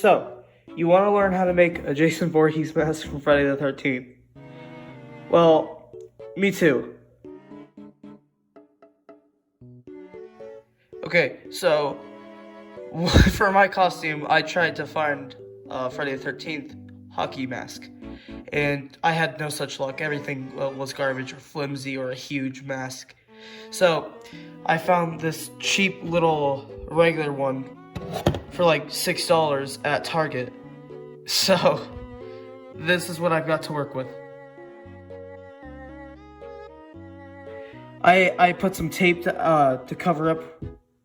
So, you want to learn how to make a Jason Voorhees mask from Friday the 13th? Well, me too. Okay, so for my costume, I tried to find Friday the 13th hockey mask, and I had no such luck. Everything was garbage or flimsy or a huge mask. So I found this cheap little regular one for like $6 at Target. So this is what I've got to work with. I put some tape to cover up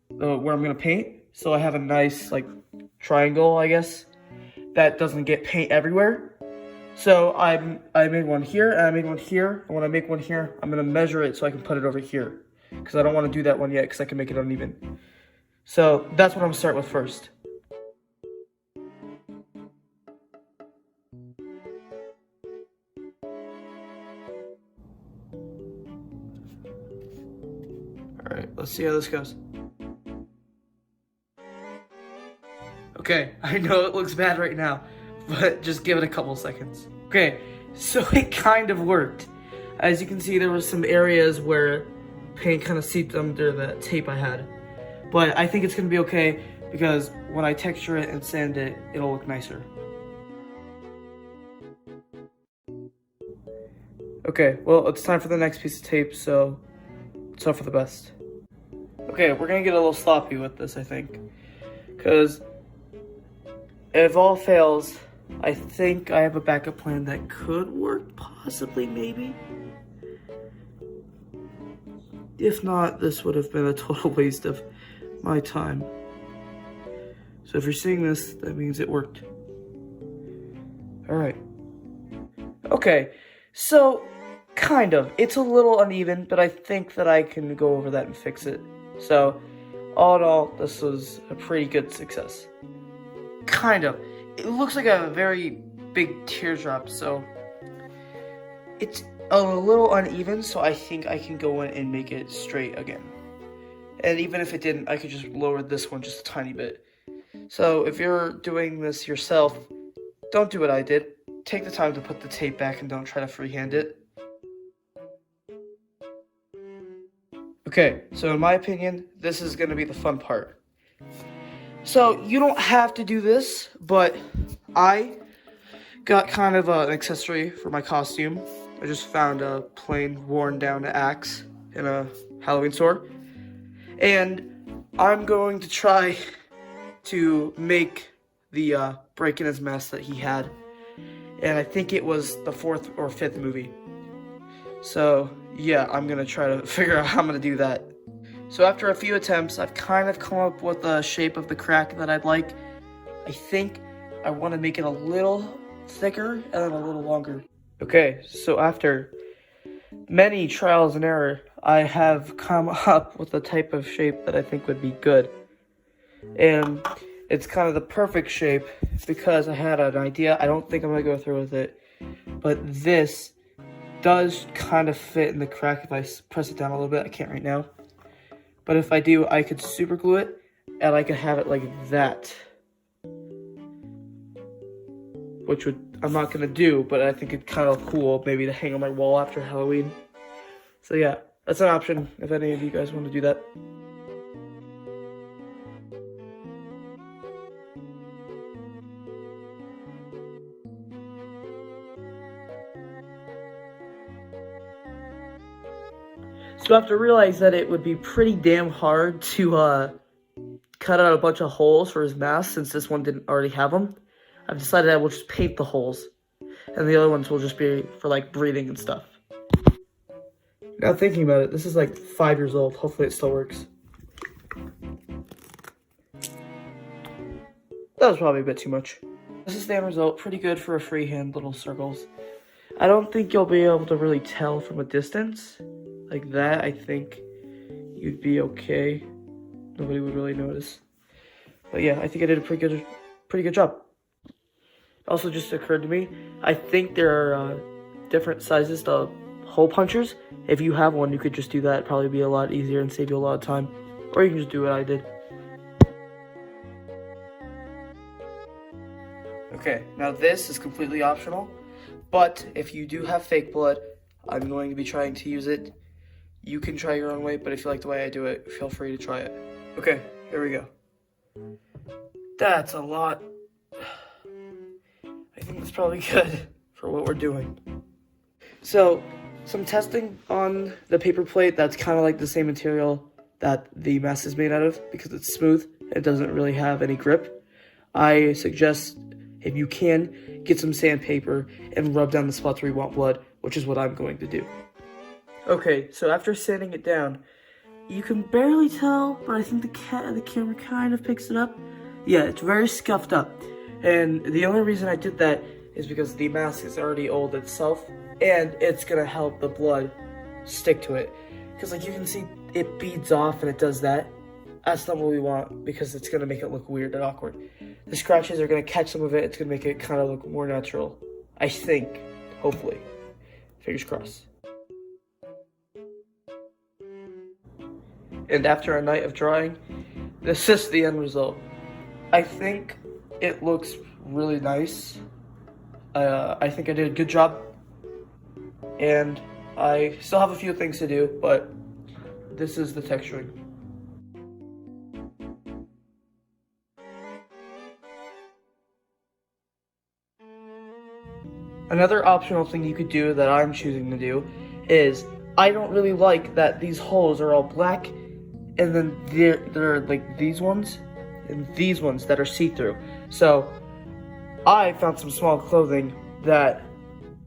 where I'm gonna paint, so I have a nice like triangle, I guess, that doesn't get paint everywhere. So I made one here, and I made one here, and when I make one here, I'm gonna measure it so I can put it over here, because I don't want to do that one yet, because I can make it uneven. So that's what I'm gonna start with first. Alright, let's see how this goes. Okay, I know it looks bad right now, but just give it a couple seconds. Okay, so it kind of worked. As you can see, there were some areas where paint kind of seeped under the tape I had. But I think it's going to be okay, because when I texture it and sand it, it'll look nicer. Okay, well, it's time for the next piece of tape, so let's hope for the best. Okay, we're going to get a little sloppy with this, I think, because if all fails, I think I have a backup plan that could work, possibly, maybe. If not, this would have been a total waste of my time. So if you're seeing this, that means it worked. Alright. Okay, so, kind of. It's a little uneven, but I think that I can go over that and fix it. So, all in all, this was a pretty good success. Kind of. It looks like a very big teardrop, so it's a little uneven, so I think I can go in and make it straight again. And even if it didn't, I could just lower this one just a tiny bit. So if you're doing this yourself, don't do what I did. Take the time to put the tape back and don't try to freehand it. Okay, so in my opinion, this is going to be the fun part. So you don't have to do this, but I got kind of an accessory for my costume. I just found a plain worn down axe in a Halloween store. And I'm going to try to make the break in his mask that he had. And I think it was the 4th or 5th movie. So yeah, I'm going to try to figure out how I'm going to do that. So after a few attempts, I've kind of come up with the shape of the crack that I'd like. I think I want to make it a little thicker and then a little longer. Okay, so after many trials and error, I have come up with a type of shape that I think would be good. And it's kind of the perfect shape because I had an idea. I don't think I'm going to go through with it. But this does kind of fit in the crack if I press it down a little bit. I can't right now. But if I do, I could super glue it, and I could have it like that. Which I'm not going to do, but I think it's kind of cool, maybe to hang on my wall after Halloween. So yeah, that's an option if any of you guys want to do that. So I have to realize that it would be pretty damn hard to cut out a bunch of holes for his mask, since this one didn't already have them. I've decided I will just paint the holes, and the other ones will just be for like breathing and stuff. Now thinking about it, this is like 5 years old. Hopefully it still works. That was probably a bit too much. This is the end result. Pretty good for a freehand little circles. I don't think you'll be able to really tell from a distance. Like that, I think you'd be okay. Nobody would really notice. But yeah, I think I did a pretty good job. Also just occurred to me, I think there are different sizes to hole punchers. If you have one, you could just do that. It'd probably be a lot easier and save you a lot of time. Or you can just do what I did. Okay, now this is completely optional, but if you do have fake blood, I'm going to be trying to use it. You can try your own way, but if you like the way I do it, feel free to try it. Okay, here we go. That's a lot. I think that's probably good for what we're doing. So, some testing on the paper plate that's kind of like the same material that the mask is made out of because it's smooth. It doesn't really have any grip. I suggest, if you can, get some sandpaper and rub down the spots where you want blood, which is what I'm going to do. Okay, so after sanding it down, you can barely tell, but I think the camera kind of picks it up. Yeah, it's very scuffed up. And the only reason I did that is because the mask is already old itself, and it's gonna help the blood stick to it. Because like you can see, it beads off and it does that. That's not what we want, because it's gonna make it look weird and awkward. The scratches are gonna catch some of it, it's gonna make it kind of look more natural. I think, hopefully. Fingers crossed. And after a night of drawing, this is the end result. I think it looks really nice. I think I did a good job. And I still have a few things to do, but this is the texturing. Another optional thing you could do that I'm choosing to do is, I don't really like that these holes are all black, and then there are like these ones, and these ones that are see-through. So I found some small clothing that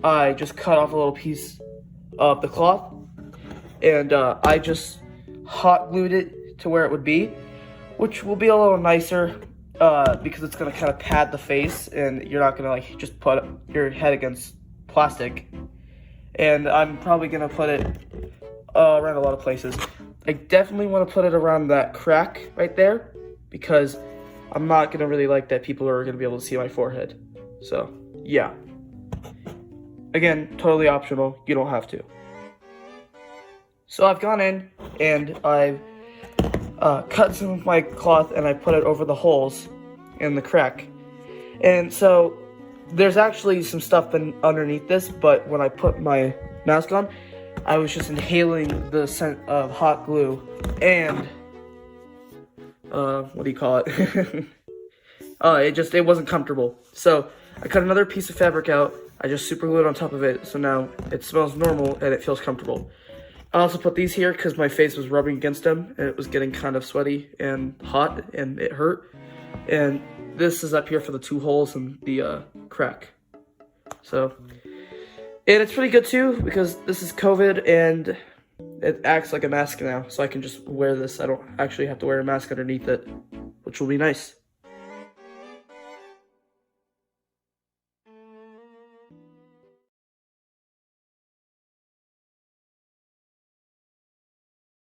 I just cut off a little piece of the cloth, and I just hot glued it to where it would be, which will be a little nicer because it's gonna kind of pad the face, and you're not gonna like just put your head against plastic. And I'm probably gonna put it around a lot of places. I definitely want to put it around that crack right there, because I'm not gonna really like that people are gonna be able to see my forehead. So yeah, again, totally optional, you don't have to. So I've gone in and I've cut some of my cloth and I put it over the holes in the crack. And so there's actually some stuff underneath this, but when I put my mask on, I was just inhaling the scent of hot glue and what do you call it? It wasn't comfortable. So I cut another piece of fabric out. I just super glued on top of it, so now it smells normal and it feels comfortable. I also put these here because my face was rubbing against them and it was getting kind of sweaty and hot and it hurt. And this is up here for the two holes and the crack. So, and it's pretty good too because this is COVID and it acts like a mask now, so I can just wear this. I don't actually have to wear a mask underneath it, which will be nice.